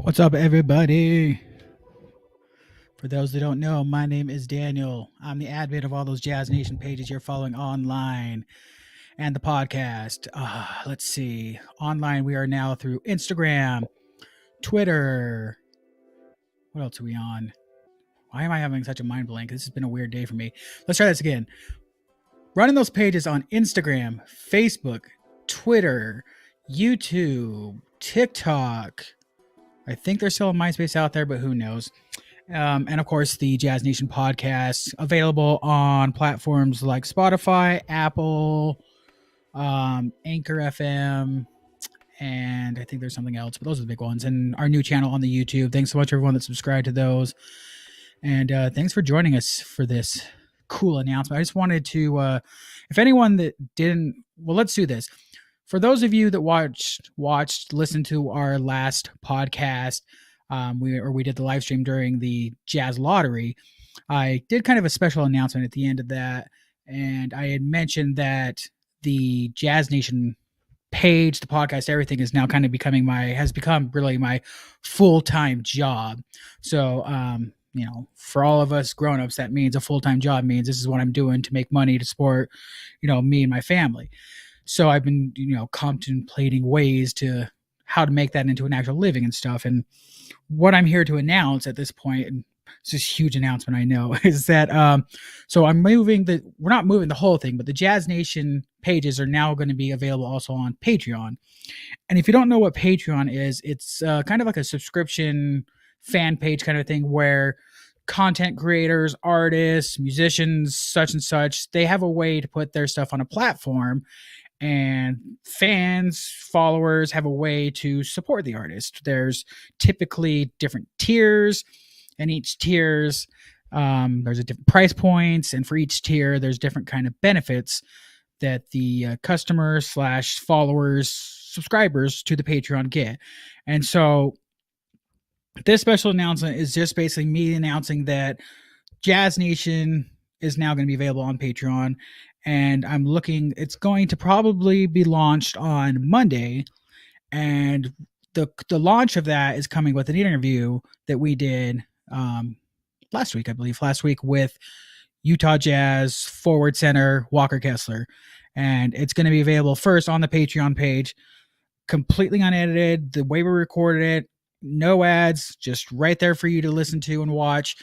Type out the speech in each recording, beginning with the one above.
What's up, everybody? For those that don't know, my name is Daniel. I'm the admin of all those JazzNation pages you're following online and the podcast. Let's see. Online, we are now through Instagram, Twitter. What else are we on? Why am I having such a mind blank? This has been a weird day for me. Let's try this again. Running those pages on Instagram, Facebook, Twitter, YouTube, TikTok. I think there's still a MySpace out there, but who knows? And of course, the JazzNation podcast available on platforms like Spotify, Apple, Anchor FM, and I think there's something else, but those are the big ones. And our new channel on the YouTube. Thanks so much, everyone that subscribed to those. And thanks for joining us for this cool announcement. I just wanted to, if anyone that didn't, well, let's do this. For those of you that listened to our last podcast, we did the live stream during the Jazz Lottery. I did kind of a special announcement at the end of that, and I had mentioned that the JazzNation page, the podcast, everything is now kind of has become really my full-time job. So, for all of us grown-ups, that means a full-time job means this is what I'm doing to make money to support, me and my family. So I've been, contemplating ways to how to make that into an actual living and stuff. And what I'm here to announce at this point, and it's this huge announcement, I know, is that so we're not moving the whole thing, but the JazzNation pages are now going to be available also on Patreon. And if you don't know what Patreon is, it's kind of like a subscription fan page kind of thing where content creators, artists, musicians, such and such, they have a way to put their stuff on a platform, and fans, followers have a way to support the artist. There's typically different tiers, and each tiers there's a different price points, and for each tier there's different kind of benefits that the customers / followers, subscribers to the Patreon get. And so this special announcement is just basically me announcing that JazzNation is now going to be available on Patreon, and it's going to probably be launched on Monday, and the launch of that is coming with an interview that we did last week with Utah Jazz forward center Walker Kessler, and it's going to be available first on the Patreon page, completely unedited, the way we recorded it, no ads, just right there for you to listen to and watch.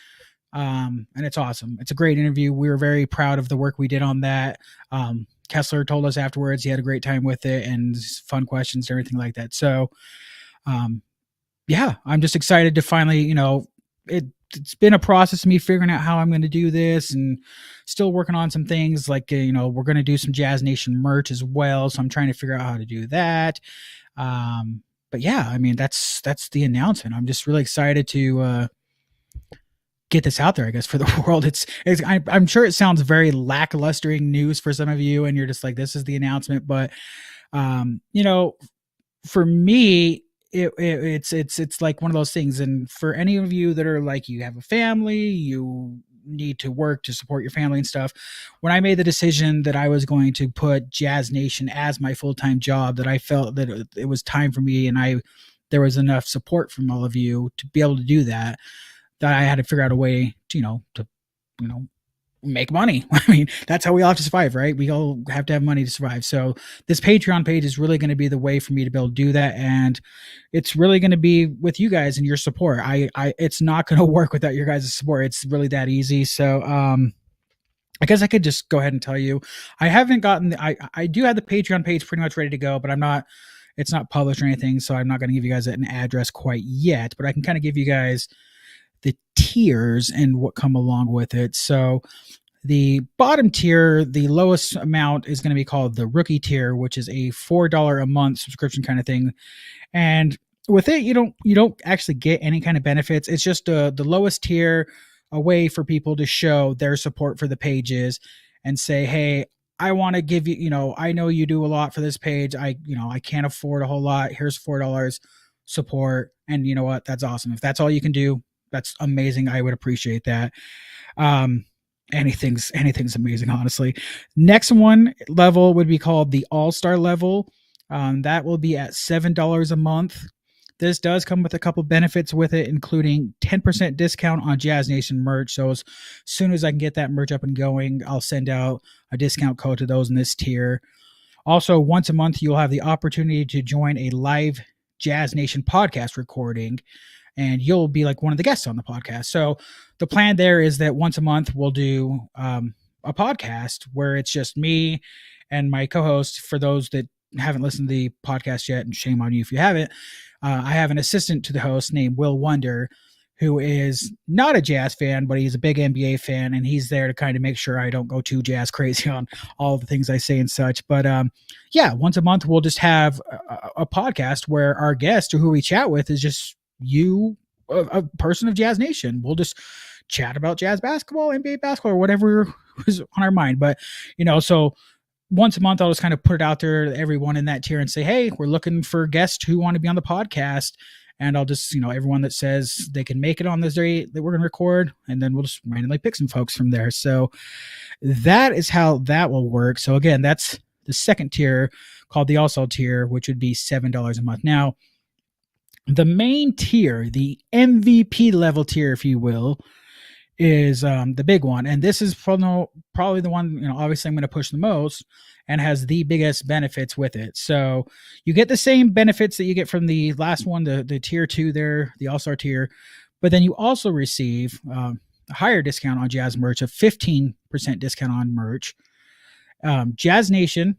And it's awesome. It's a great interview. We were very proud of the work we did on that. Kessler told us afterwards he had a great time with it and fun questions and everything like that. So, I'm just excited to finally, it's been a process of me figuring out how I'm going to do this, and still working on some things like, we're going to do some JazzNation merch as well. So I'm trying to figure out how to do that. But yeah, I mean, that's the announcement. I'm just really excited to, get this out there, I guess, for the world. I'm sure it sounds very lackluster news for some of you, and you're just like, this is the announcement. But, for me, it's like one of those things. And for any of you that are like, you have a family, you need to work to support your family and stuff. When I made the decision that I was going to put JazzNation as my full-time job, that I felt that it was time for me, and there was enough support from all of you to be able to do that I had to figure out a way to, make money. I mean, that's how we all have to survive, right? We all have to have money to survive. So this Patreon page is really going to be the way for me to be able to do that. And it's really going to be with you guys and your support. It's not going to work without your guys' support. It's really that easy. So, I guess I could just go ahead and tell you, I haven't gotten, I do have the Patreon page pretty much ready to go, but it's not published or anything. So I'm not going to give you guys an address quite yet, but I can kind of give you guys the tiers and what come along with it. So the bottom tier, the lowest amount, is going to be called the rookie tier, which is a $4 a month subscription kind of thing. And with it, you don't actually get any kind of benefits. It's just the lowest tier, a way for people to show their support for the pages and say, hey, I want to give you, I know you do a lot for this page. I can't afford a whole lot. Here's $4 support. And you know what? That's awesome. If that's all you can do, that's amazing. I would appreciate that. Anything's amazing, honestly. Next one level would be called the All-Star level. That will be at $7 a month. This does come with a couple benefits with it, including 10% discount on JazzNation merch. So as soon as I can get that merch up and going, I'll send out a discount code to those in this tier. Also, once a month, you'll have the opportunity to join a live JazzNation podcast recording, and you'll be like one of the guests on the podcast. So the plan there is that once a month, we'll do a podcast where it's just me and my co-host. For those that haven't listened to the podcast yet, and shame on you if you haven't, I have an assistant to the host named Will Wonder, who is not a jazz fan, but he's a big NBA fan, and he's there to kind of make sure I don't go too jazz crazy on all the things I say and such. But yeah, once a month, we'll just have a podcast where our guest or who we chat with is just you, a person of Jazz Nation. We'll just chat about jazz basketball, NBA basketball, or whatever was on our mind. But, so once a month, I'll just kind of put it out there to everyone in that tier and say, hey, we're looking for guests who want to be on the podcast. And I'll just, everyone that says they can make it on this date that we're going to record, and then we'll just randomly pick some folks from there. So that is how that will work. So again, that's the second tier, called the All-Star tier, which would be $7 a month. Now, the main tier, the MVP level tier, if you will, is the big one. And this is probably the one, obviously I'm going to push the most and has the biggest benefits with it. So you get the same benefits that you get from the last one, the tier 2 there, the All-Star tier, but then you also receive a higher discount on jazz merch, a 15% discount on merch. Jazz Nation,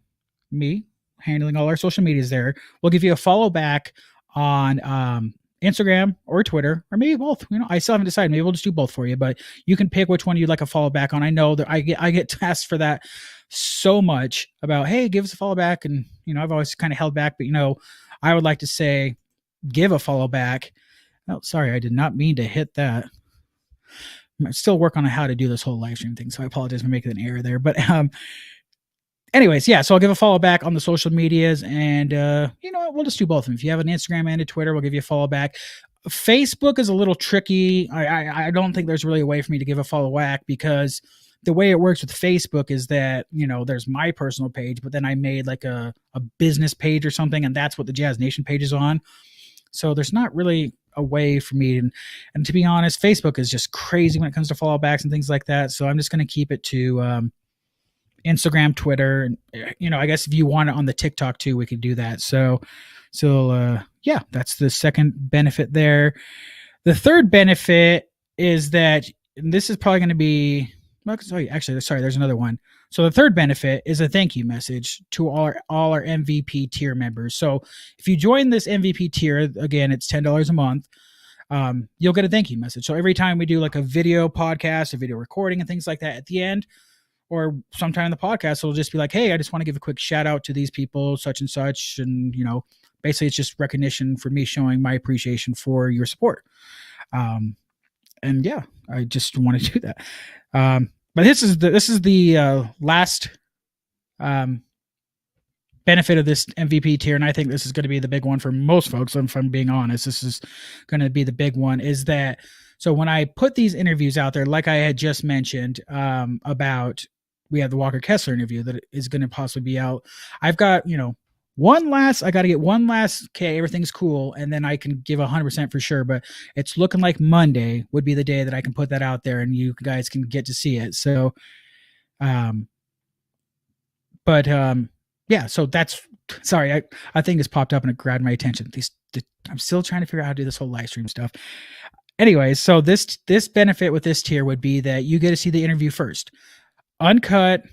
me handling all our social medias there, will give you a follow back on Instagram or Twitter, or maybe both. I still haven't decided. Maybe we'll just do both for you, but you can pick which one you'd like a follow back on. I know that I get tasked for that so much about, hey, give us a follow back. And, I've always kind of held back, but, I would like to say, give a follow back. Oh, sorry. I did not mean to hit that. I'm still working on how to do this whole live stream thing. So I apologize for making an error there, but, anyways, yeah, so I'll give a follow back on the social medias, and we'll just do both of them. If you have an Instagram and a Twitter, we'll give you a follow back. Facebook is a little tricky. I don't think there's really a way for me to give a follow back, because the way it works with Facebook is that, there's my personal page, but then I made like a business page or something, and that's what the Jazz Nation page is on. So there's not really a way for me. And to be honest, Facebook is just crazy when it comes to follow backs and things like that. So I'm just going to keep it to Instagram, Twitter, and I guess if you want it on the TikTok too, we could do that. So yeah, that's the second benefit there. The third benefit is that, and this is probably going to be, sorry, there's another one. So the third benefit is a thank you message to all our MVP tier members. So if you join this MVP tier, again, it's $10 a month. You'll get a thank you message. So every time we do like a video podcast, a video recording and things like that at the end, or sometime in the podcast, it'll just be like, hey, I just want to give a quick shout out to these people, such and such. And, basically it's just recognition for me showing my appreciation for your support. And yeah, I just want to do that. But this is the last benefit of this MVP tier. And I think this is going to be the big one for most folks. If I'm being honest, this is going to be the big one, is that, so when I put these interviews out there, like I had just mentioned, about, we have the Walker Kessler interview that is going to possibly be out. I've got, I got to get one last, okay, everything's cool. And then I can give 100% for sure, but it's looking like Monday would be the day that I can put that out there and you guys can get to see it. So, yeah, so that's, sorry, I think this popped up and it grabbed my attention. I'm still trying to figure out how to do this whole live stream stuff. Anyways, so this benefit with this tier would be that you get to see the interview first. Uncut,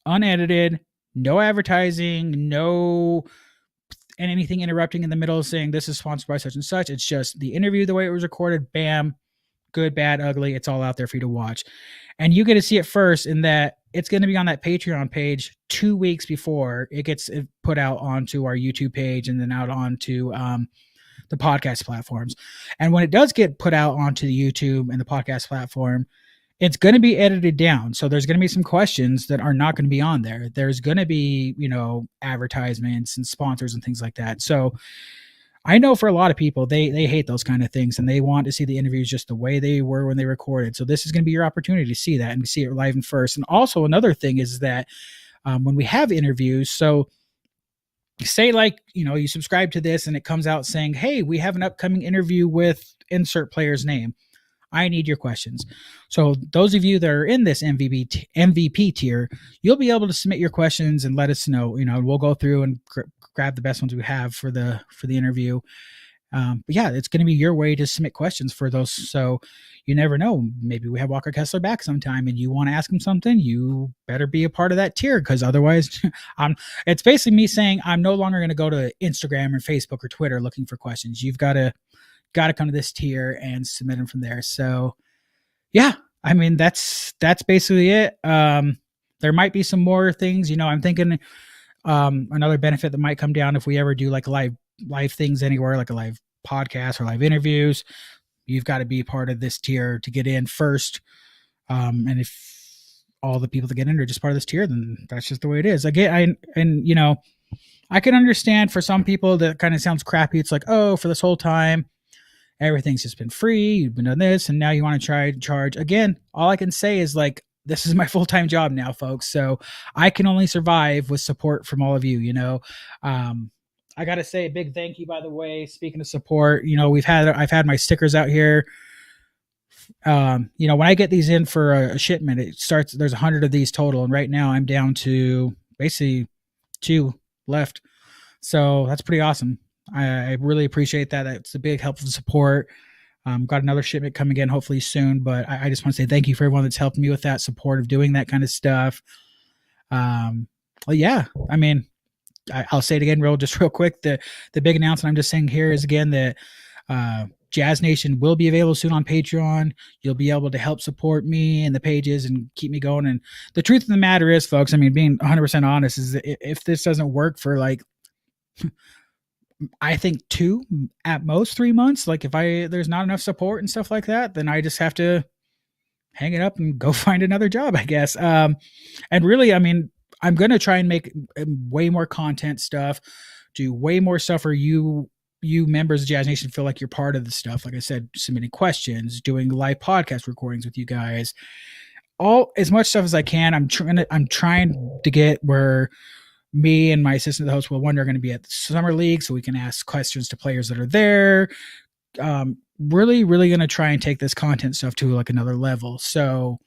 unedited, no advertising, no anything interrupting in the middle saying this is sponsored by such and such. It's just the interview, the way it was recorded, bam, good, bad, ugly. It's all out there for you to watch. And you get to see it first in that it's going to be on that Patreon page 2 weeks before it gets put out onto our YouTube page and then out onto the podcast platforms. And when it does get put out onto the YouTube and the podcast platform, it's going to be edited down. So there's going to be some questions that are not going to be on there. There's going to be, advertisements and sponsors and things like that. So I know for a lot of people, they hate those kind of things and they want to see the interviews just the way they were when they recorded. So this is going to be your opportunity to see that and to see it live and first. And also another thing is that when we have interviews, so say like, you subscribe to this and it comes out saying, hey, we have an upcoming interview with insert player's name. I need your questions. So those of you that are in this MVP tier, you'll be able to submit your questions and let us know. We'll go through and grab the best ones we have for the interview. But yeah, it's going to be your way to submit questions for those. So you never know. Maybe we have Walker Kessler back sometime and you want to ask him something, you better be a part of that tier, because otherwise it's basically me saying I'm no longer going to go to Instagram or Facebook or Twitter looking for questions. You've got to come to this tier and submit them from there. So yeah, I mean, that's basically it. There might be some more things, I'm thinking, another benefit that might come down if we ever do like live things anywhere, like a live podcast or live interviews, you've got to be part of this tier to get in first. And if all the people that get in are just part of this tier, then that's just the way it is. Again, I can understand for some people that kind of sounds crappy. It's like, oh, for this whole time, everything's just been free. You've been doing this, and now you want to try and charge. Again, all I can say is like, this is my full-time job now, folks. So I can only survive with support from all of you, I got to say a big thank you, by the way. Speaking of support, I've had my stickers out here. When I get these in for a shipment, there's 100 of these total. And right now I'm down to basically 2 left. So that's pretty awesome. I really appreciate that. It's a big helpful support. Got another shipment coming in hopefully soon, but I just want to say thank you for everyone that's helped me with that support of doing that kind of stuff. Well, yeah, I mean, I'll say it again real quick. The big announcement I'm just saying here is again that JazzNation will be available soon on Patreon. You'll be able to help support me and the pages and keep me going. And the truth of the matter is, folks, I mean, being 100% honest, is that if this doesn't work for like, I think 2 at most 3 months, like if there's not enough support and stuff like that, then I just have to hang it up and go find another job, I guess. And really, I mean, I'm going to try and make way more content stuff, do way more stuff for you members of JazzNation feel like you're part of the stuff. Like I said, submitting questions, doing live podcast recordings with you guys, all as much stuff as I can. I'm trying to get where me and my assistant, the host, Will Wonder, are going to be at the summer league, so we can ask questions to players that are there. Really going to try and take this content stuff to like another level. So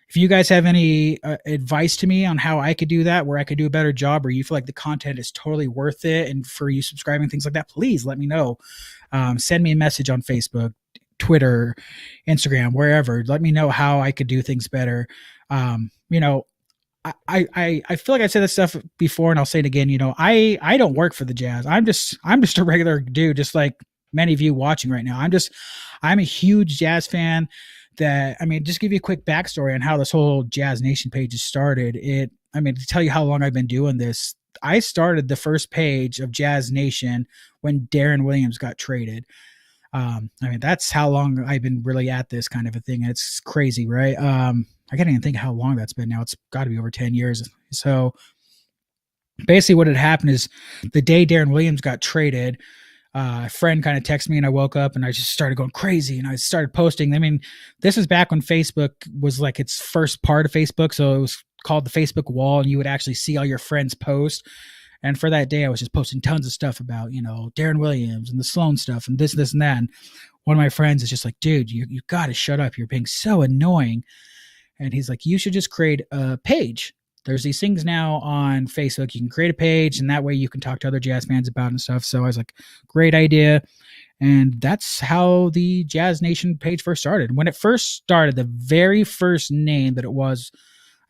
if you guys have any advice to me on how I could do that, where I could do a better job, or you feel like the content is totally worth it, and for you subscribing, things like that, please let me know. Send me a message on Facebook, Twitter, Instagram, wherever. Let me know how I could do things better. I feel like I said this stuff before, and I'll say it again. I don't work for the Jazz. I'm just a regular dude, just like many of you watching right now. I'm a huge Jazz fan. Just give you a quick backstory on how this whole JazzNation page has started. To tell you how long I've been doing this, I started the first page of JazzNation when Darren Williams got traded. That's how long I've been really at this kind of a thing. It's crazy, right? I can't even think how long that's been now. It's got to be over 10 years. So basically what had happened is the day Darren Williams got traded, a friend kind of texted me, and I woke up and I just started going crazy, and I started posting. I mean, this is back when Facebook was like its first part of Facebook. So it was called the Facebook wall, and you would actually see all your friends post. And for that day, I was just posting tons of stuff about, Darren Williams and the Sloan stuff and this and that. And one of my friends is just like, dude, you got to shut up. You're being so annoying. And he's like, you should just create a page. There's these things now on Facebook. You can create a page, and that way you can talk to other jazz fans about it and stuff. So I was like, great idea. And that's how the JazzNation page first started. When it first started, the very first name that it was,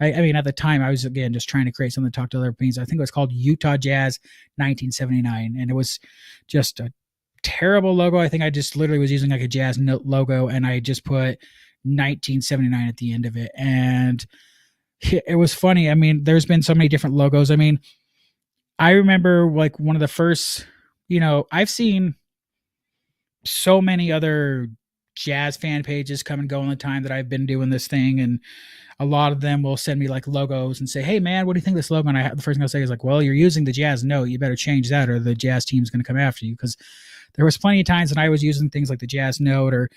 at the time, I was, again, just trying to create something to talk to other fans. I think it was called Utah Jazz 1979. And it was just a terrible logo. I think I just literally was using like a Jazz note logo, and I just put 1979 at the end of it. And it was funny. I mean, there's been so many different logos. I mean, I remember like one of the first, I've seen so many other jazz fan pages come and go in the time that I've been doing this thing. And a lot of them will send me like logos and say, hey man, what do you think of this logo? And the first thing I'll say is like, well, you're using the Jazz note. You better change that, or the Jazz team's going to come after you. Because there was plenty of times when I was using things like the Jazz note, or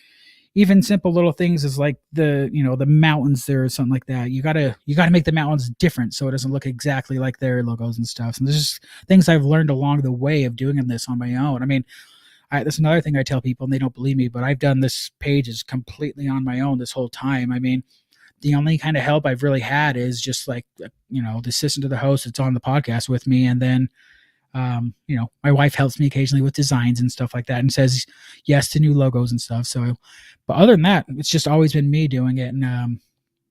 even simple little things is like the mountains there or something like that. You gotta make the mountains different so it doesn't look exactly like their logos and stuff. And there's just things I've learned along the way of doing this on my own. I mean, that's another thing I tell people, and they don't believe me, but I've done this pages completely on my own this whole time. I mean, the only kind of help I've really had is just like the assistant to the host that's on the podcast with me, and then my wife helps me occasionally with designs and stuff like that, and says yes to new logos and stuff. So, but other than that, it's just always been me doing it, and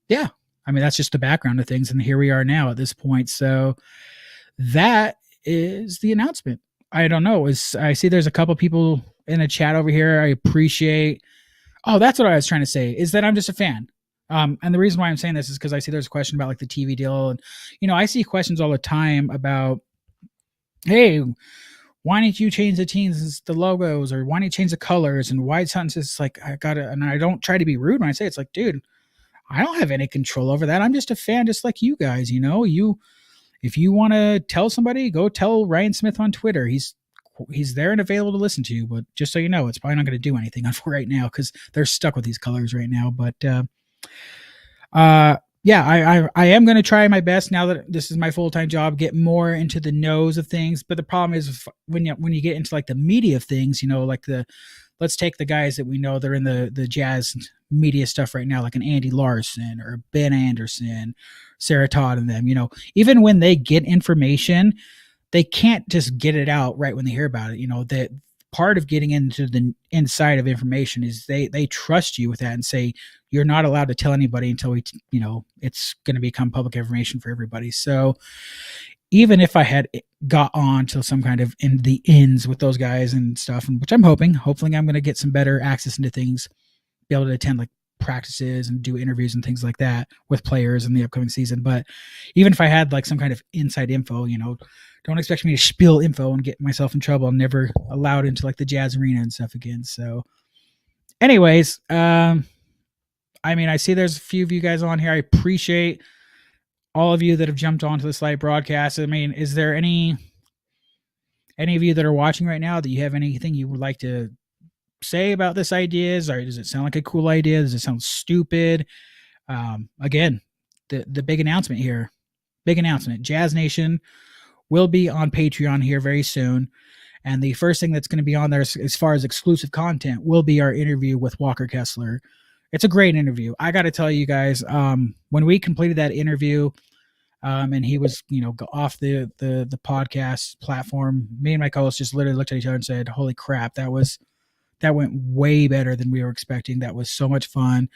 yeah, I mean that's just the background of things, and here we are now at this point. So that is the announcement. I don't know. I see there's a couple people in the chat over here. I appreciate. Oh, that's what I was trying to say. Is that I'm just a fan. And the reason why I'm saying this is because I see there's a question about like the TV deal, and I see questions all the time about, hey, why didn't you change the logos, or why didn't you change the colors, and why something? It's like I gotta, and I don't try to be rude when I say it. It's like, dude, I don't have any control over that. I'm just a fan, just like you guys. If you want to tell somebody, go tell Ryan Smith on Twitter. He's there and available to listen to. But just so you know, it's probably not going to do anything for right now because they're stuck with these colors right now. But yeah, I am going to try my best now that this is my full-time job, get more into the nose of things. But the problem is when you get into like the media of things, like let's take the guys that we know they're in the jazz media stuff right now, like an Andy Larson or Ben Anderson, Sarah Todd and them, even when they get information, they can't just get it out right when they hear about it. That part of getting into the inside of information is they trust you with that and say, you're not allowed to tell anybody until it's going to become public information for everybody. So even if I had got on to some kind of in the ends with those guys and stuff, and which hopefully I'm going to get some better access into things, be able to attend like practices and do interviews and things like that with players in the upcoming season. But even if I had like some kind of inside info, don't expect me to spill info and get myself in trouble. I'm never allowed into like the jazz arena and stuff again. So anyways, I mean, I see there's a few of you guys on here. I appreciate all of you that have jumped onto this live broadcast. I mean, is there any of you that are watching right now that you have anything you would like to say about this ideas, or does it sound like a cool idea? Does it sound stupid? Again, the big announcement here, JazzNation will be on Patreon here very soon. And the first thing that's going to be on there as far as exclusive content will be our interview with Walker Kessler. It's a great interview. I got to tell you guys, when we completed that interview, and he was, off the podcast platform, me and my co-host just literally looked at each other and said, holy crap, that went way better than we were expecting. That was so much fun.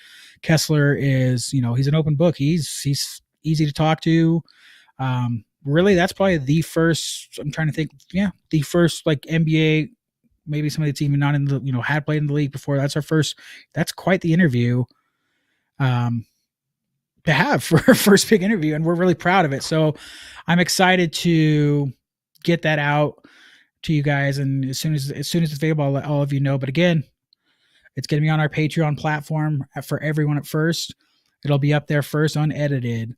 Kessler is, he's an open book. He's easy to talk to. Really, that's probably the first, I'm trying to think, the first like NBA, maybe somebody that's even not in the, had played in the league before. That's quite the interview to have for our first big interview. And we're really proud of it. So I'm excited to get that out to you guys. And as soon as it's available, I'll let all of you know. But again, it's going to be on our Patreon platform for everyone at first. It'll be up there first, unedited.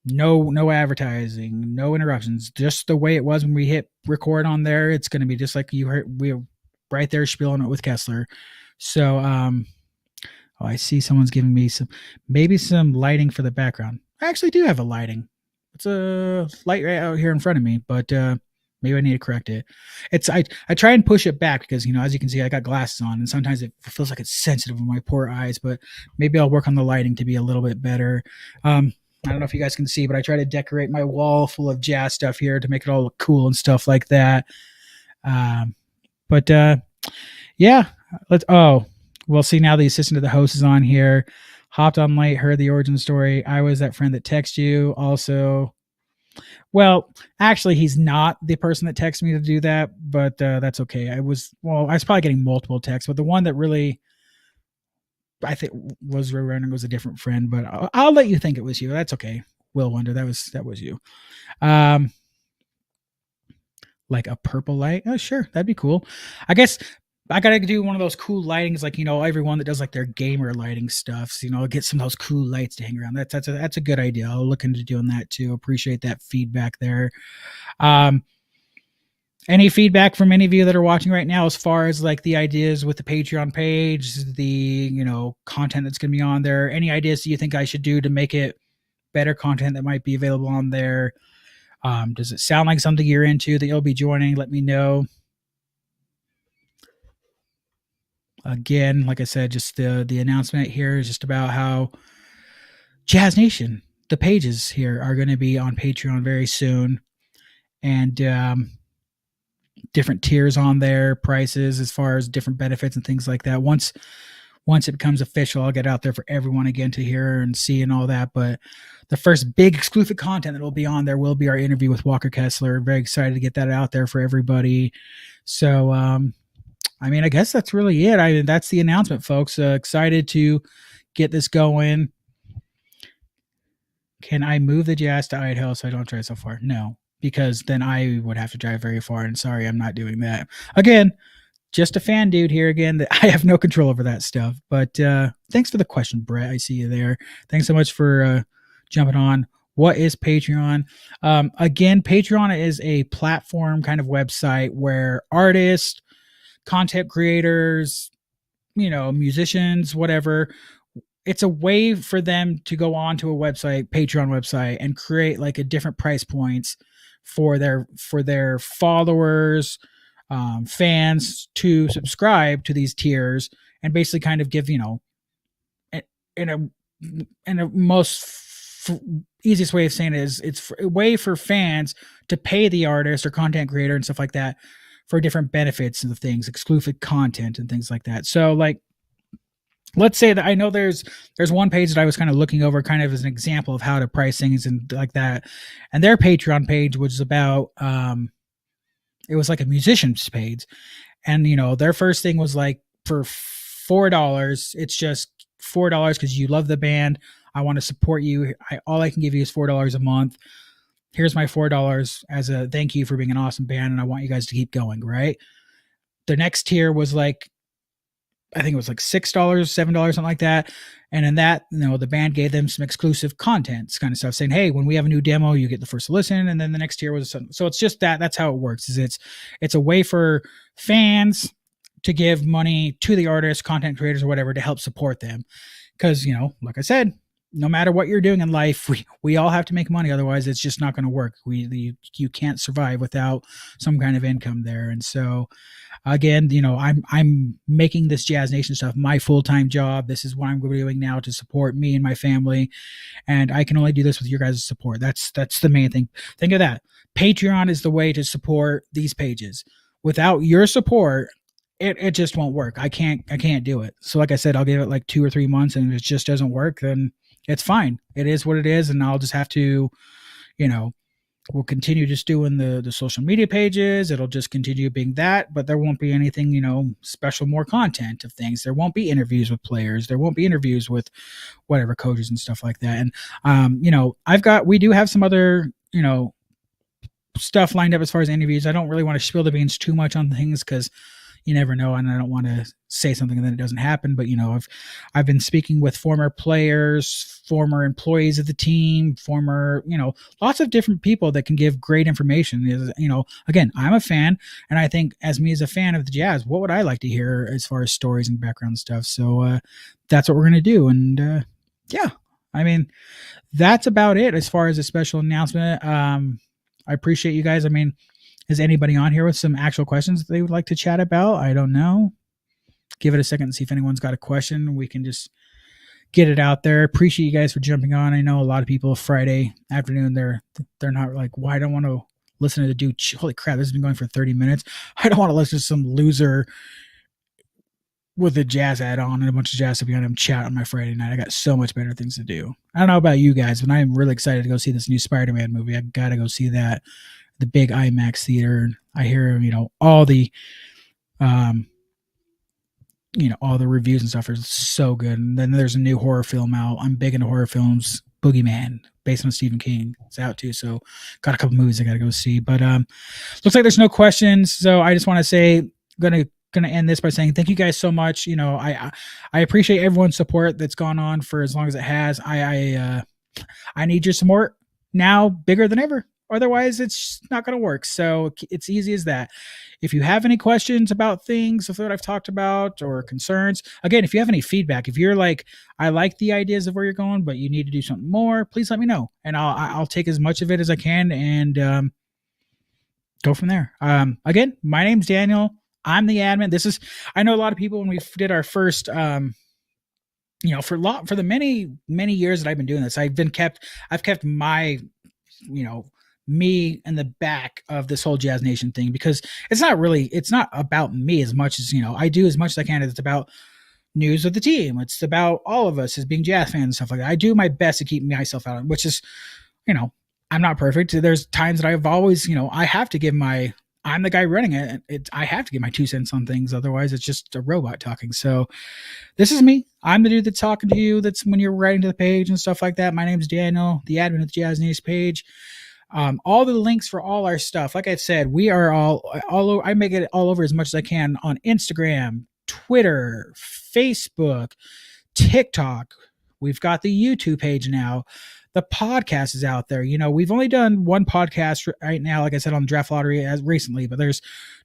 No advertising, no interruptions, just the way it was when we hit record on there. It's going to be just like you heard, we were right there spilling it with Kessler. So, I see someone's giving me some lighting for the background. I actually do have a lighting. It's a light right out here in front of me, but, maybe I need to correct it. I try and push it back because, as you can see, I got glasses on and sometimes it feels like it's sensitive on my poor eyes, but maybe I'll work on the lighting to be a little bit better. I don't know if you guys can see, but I try to decorate my wall full of jazz stuff here to make it all look cool and stuff like that. Yeah, we'll see now the assistant to the host is on here. Hopped on late, heard the origin story. I was that friend that texted you also. Well, actually, he's not the person that texted me to do that, but that's okay. I was probably getting multiple texts, but the one that really I think was running was a different friend, but I'll let you think it was you. That's okay. Will Wonder, that was you. Like a purple light. Oh, sure. That'd be cool. I guess I got to do one of those cool lightings, like, everyone that does like their gamer lighting stuff, get some of those cool lights to hang around. That's a good idea. I'll look into doing that too. Appreciate that feedback there. Any feedback from any of you that are watching right now as far as like the ideas with the Patreon page, the content that's going to be on there? Any ideas do you think I should do to make it better content that might be available on there? Does it sound like something you're into that you'll be joining? Let me know. Again, like I said, just the announcement here is just about how JazzNation, the pages here, are going to be on Patreon very soon, and different tiers on there, prices as far as different benefits and things like that. Once it becomes official, I'll get out there for everyone again to hear and see and all that. But the first big exclusive content that will be on there will be our interview with Walker Kessler. Very excited to get that out there for everybody. So, I mean, I guess that's really it. I mean, that's the announcement, folks. Excited to get this going. Can I move the jazz to Idaho so I don't drive so far? No, because then I would have to drive very far. And sorry, I'm not doing that. Again, just a fan dude here again. That I have no control over that stuff. But thanks for the question, Brett. I see you there. Thanks so much for jumping on. What is Patreon? Again, Patreon is a platform kind of website where artists, content creators, musicians, whatever, it's a way for them to go on to a website, Patreon website, and create like a different price points for their followers, fans to subscribe to these tiers, and basically kind of give in a most easiest way of saying it is it's a way for fans to pay the artist or content creator and stuff like that for different benefits and things, exclusive content and things like that. So like, let's say that I know there's one page that I was kind of looking over kind of as an example of how to price things and like that. And their Patreon page was about, it was like a musician's page. And, their first thing was like for $4, it's just $4 because you love the band. I want to support you. All I can give you is $4 a month. Here's my $4 as a thank you for being an awesome band. And I want you guys to keep going. Right. The next tier was like, I think it was like $6, $7, something like that. And in that, the band gave them some exclusive content kind of stuff saying, hey, when we have a new demo, you get the first listen. And then the next tier was, so it's just that's how it works is it's a way for fans to give money to the artists, content creators or whatever to help support them. Cause like I said, no matter what you're doing in life, we all have to make money. Otherwise it's just not going to work. You can't survive without some kind of income there. And so, again, I'm making this JazzNation stuff my full-time job. This is what I'm doing now to support me and my family, and I can only do this with your guys' support. That's the main thing. Think of that. Patreon is the way to support these pages. Without your support, it just won't work. I can't do it. So like I said, I'll give it like 2 or 3 months, and if it just doesn't work, then it's fine. It is what it is, and I'll just have to, we'll continue just doing the social media pages. It'll just continue being that, but there won't be anything, special, more content of things. There won't be interviews with players. There won't be interviews with whatever coaches and stuff like that. And, we do have some other, stuff lined up as far as interviews. I don't really want to spill the beans too much on things because you never know, and I don't want to say something and then it doesn't happen. But I've been speaking with former players, former employees of the team, former lots of different people that can give great information. Again, I'm a fan, and I think as a fan of the Jazz, what would I like to hear as far as stories and background stuff? So that's what we're gonna do, and yeah, I mean that's about it as far as a special announcement. I appreciate you guys. I mean, is anybody on here with some actual questions that they would like to chat about? I don't know. Give it a second and see if anyone's got a question. We can just get it out there. Appreciate you guys for jumping on. I know a lot of people Friday afternoon, they're not like, well, I don't want to listen to the dude. Holy crap, this has been going for 30 minutes. I don't want to listen to some loser with a jazz ad on and a bunch of jazz to be on him chat on my Friday night. I got so much better things to do. I don't know about you guys, but I am really excited to go see this new Spider-Man movie. I got to go see that. The big IMAX theater. I hear, all the, all the reviews and stuff are so good. And then there's a new horror film out. I'm big into horror films. Boogeyman, based on Stephen King. It's out too. So got a couple movies I got to go see. But looks like there's no questions. So I just want to say, gonna end this by saying thank you guys so much. I appreciate everyone's support that's gone on for as long as it has. I need your support now bigger than ever. Otherwise, it's not going to work. So it's easy as that. If you have any questions about things of what I've talked about or concerns, again, if you have any feedback, if you're like, I like the ideas of where you're going, but you need to do something more, please let me know, and I'll take as much of it as I can and go from there. Again, my name's Daniel. I'm the admin. I know a lot of people when we did our first for the many years that I've been doing this, I've kept my, me in the back of this whole JazzNation thing, because it's not about me as much as, I do as much as I can. It's about news of the team. It's about all of us as being jazz fans and stuff like that. I do my best to keep myself out, which is, I'm not perfect. There's times that I've always, I have to give I'm the guy running it. I have to give my 2 cents on things. Otherwise it's just a robot talking. So this is me. I'm the dude that's talking to you. That's when you're writing to the page and stuff like that. My name's Daniel, the admin of the JazzNation page. All the links for all our stuff, like I said, we are all over. I make it all over as much as I can on Instagram, Twitter, Facebook, TikTok. We've got the YouTube page now. The podcast is out there. We've only done one podcast right now, like I said, on the draft lottery as recently, but there's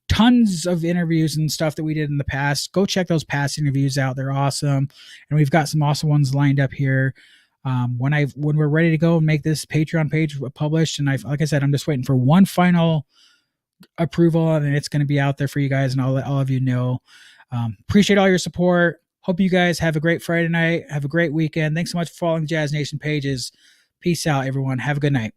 tons of interviews and stuff that we did in the past. Go check those past interviews out. They're awesome. And we've got some awesome ones lined up here. When we're ready to go and make this Patreon page published, and like I said, I'm just waiting for one final approval, and it's going to be out there for you guys, and I'll let all of you know. Appreciate all your support. Hope you guys have a great Friday night. Have a great weekend. Thanks so much for following JazzNation pages. Peace out, everyone. Have a good night.